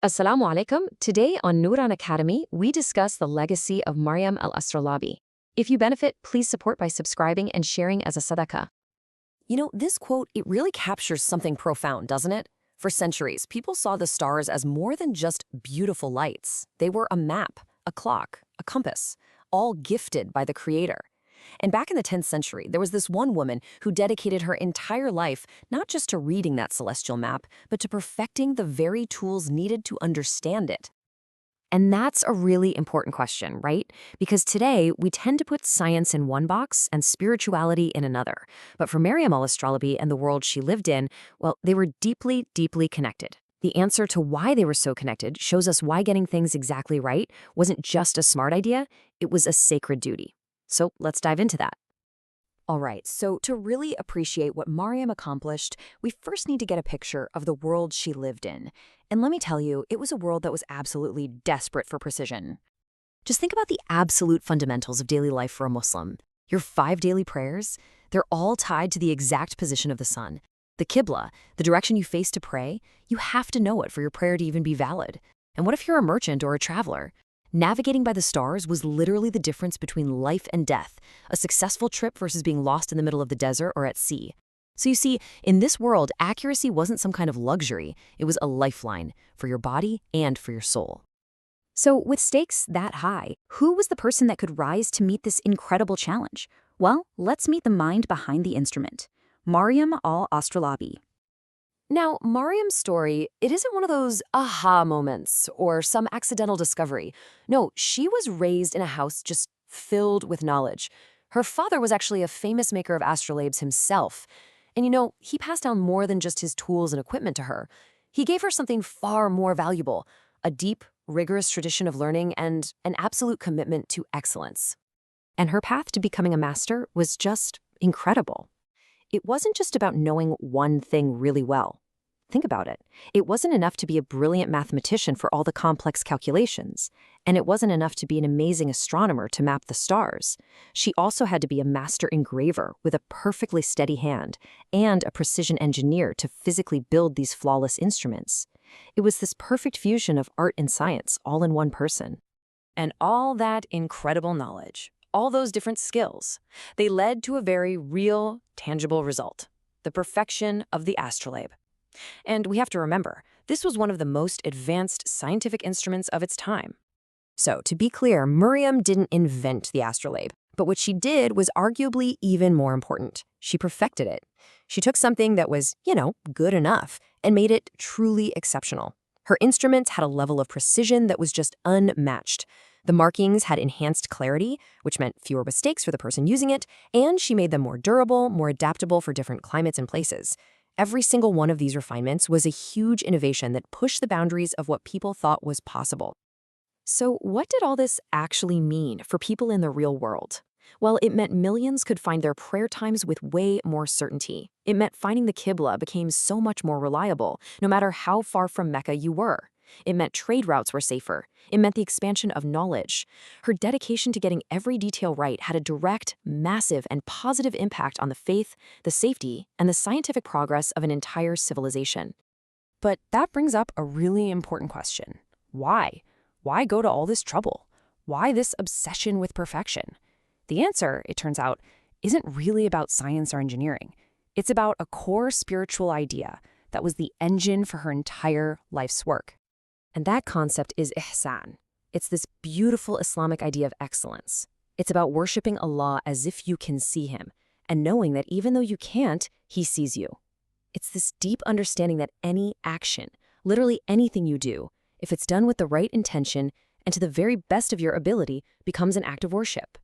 Assalamu alaikum. Today on Nuran Academy, we discuss the legacy of Maryam al-Astrolabi. If you benefit, please support by subscribing and sharing as a sadaqah. This quote, it really captures something profound, doesn't it? For centuries, people saw the stars as more than just beautiful lights. They were a map, a clock, a compass, all gifted by the Creator. And back in the 10th century, there was this one woman who dedicated her entire life not just to reading that celestial map, but to perfecting the very tools needed to understand it. And that's a really important question, right? Because today, we tend to put science in one box and spirituality in another. But for Maryam al-Astrolabi and the world she lived in, well, they were deeply, deeply connected. The answer to why they were so connected shows us why getting things exactly right wasn't just a smart idea, it was a sacred duty. So let's dive into that. All right, so to really appreciate what Maryam accomplished, we first need to get a picture of the world she lived in. And let me tell you, it was a world that was absolutely desperate for precision. Just think about the absolute fundamentals of daily life for a Muslim. Your 5 daily prayers, they're all tied to the exact position of the sun. The Qibla, the direction you face to pray, you have to know it for your prayer to even be valid. And what if you're a merchant or a traveler? Navigating by the stars was literally the difference between life and death, a successful trip versus being lost in the middle of the desert or at sea. So you see, in this world, accuracy wasn't some kind of luxury, it was a lifeline for your body and for your soul. So with stakes that high, who was the person that could rise to meet this incredible challenge? Well, let's meet the mind behind the instrument, Maryam al-Astrolabi. Now, Maryam's story, it isn't one of those aha moments or some accidental discovery. No, she was raised in a house just filled with knowledge. Her father was actually a famous maker of astrolabes himself. And he passed down more than just his tools and equipment to her. He gave her something far more valuable, a deep, rigorous tradition of learning and an absolute commitment to excellence. And her path to becoming a master was just incredible. It wasn't just about knowing one thing really well. Think about it. It wasn't enough to be a brilliant mathematician for all the complex calculations, and it wasn't enough to be an amazing astronomer to map the stars. She also had to be a master engraver with a perfectly steady hand and a precision engineer to physically build these flawless instruments. It was this perfect fusion of art and science all in one person. And all that incredible knowledge, all those different skills, they led to a very real, tangible result, the perfection of the astrolabe. And we have to remember, this was one of the most advanced scientific instruments of its time. So, to be clear, Maryam didn't invent the astrolabe, but what she did was arguably even more important. She perfected it. She took something that was, good enough and made it truly exceptional. Her instruments had a level of precision that was just unmatched. The markings had enhanced clarity, which meant fewer mistakes for the person using it, and she made them more durable, more adaptable for different climates and places. Every single one of these refinements was a huge innovation that pushed the boundaries of what people thought was possible. So what did all this actually mean for people in the real world? Well, it meant millions could find their prayer times with way more certainty. It meant finding the Qibla became so much more reliable, no matter how far from Mecca you were. It meant trade routes were safer. It meant the expansion of knowledge. Her dedication to getting every detail right had a direct, massive, and positive impact on the faith, the safety, and the scientific progress of an entire civilization. But that brings up a really important question. Why? Why go to all this trouble? Why this obsession with perfection? The answer, it turns out, isn't really about science or engineering. It's about a core spiritual idea that was the engine for her entire life's work. And that concept is ihsan. It's this beautiful Islamic idea of excellence. It's about worshiping Allah as if you can see Him, and knowing that even though you can't, He sees you. It's this deep understanding that any action, literally anything you do, if it's done with the right intention and to the very best of your ability, becomes an act of worship.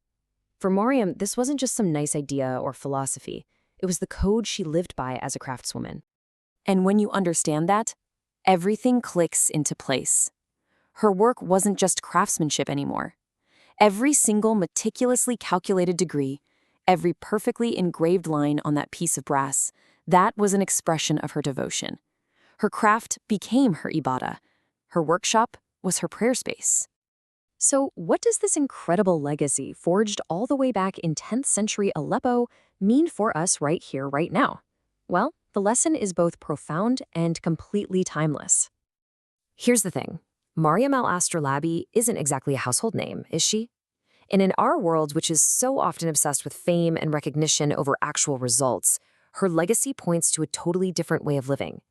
For Maryam, this wasn't just some nice idea or philosophy. It was the code she lived by as a craftswoman. And when you understand that, everything clicks into place. Her work wasn't just craftsmanship anymore. Every single meticulously calculated degree, every perfectly engraved line on that piece of brass, that was an expression of her devotion. Her craft became her ibadah. Her workshop was her prayer space. So what does this incredible legacy, forged all the way back in 10th century Aleppo, mean for us right here, right now? Well, the lesson is both profound and completely timeless. Here's the thing. Mariam al-Astrolabi isn't exactly a household name, is she? And in our world, which is so often obsessed with fame and recognition over actual results, her legacy points to a totally different way of living.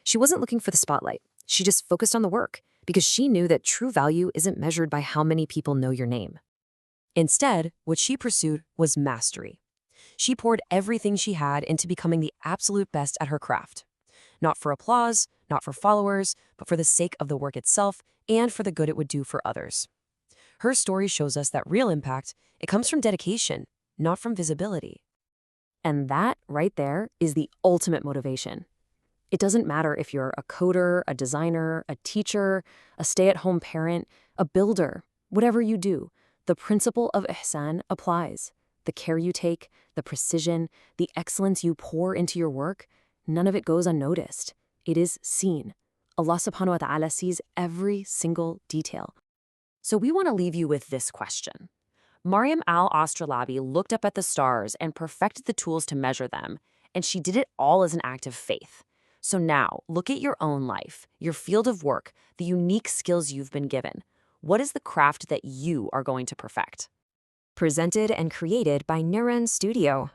She wasn't looking for the spotlight. She just focused on the work because she knew that true value isn't measured by how many people know your name. Instead, what she pursued was mastery. She poured everything she had into becoming the absolute best at her craft. Not for applause, not for followers, but for the sake of the work itself and for the good it would do for others. Her story shows us that real impact, it comes from dedication, not from visibility. And that, right there, is the ultimate motivation. It doesn't matter if you're a coder, a designer, a teacher, a stay-at-home parent, a builder, whatever you do, the principle of ihsan applies. The care you take, the precision, the excellence you pour into your work, none of it goes unnoticed. It is seen. Allah subhanahu wa ta'ala sees every single detail. So we want to leave you with this question. Mariam al-Astrolabi looked up at the stars and perfected the tools to measure them, and she did it all as an act of faith. So now, look at your own life, your field of work, the unique skills you've been given. What is the craft that you are going to perfect? Presented and created by Neuron Studio.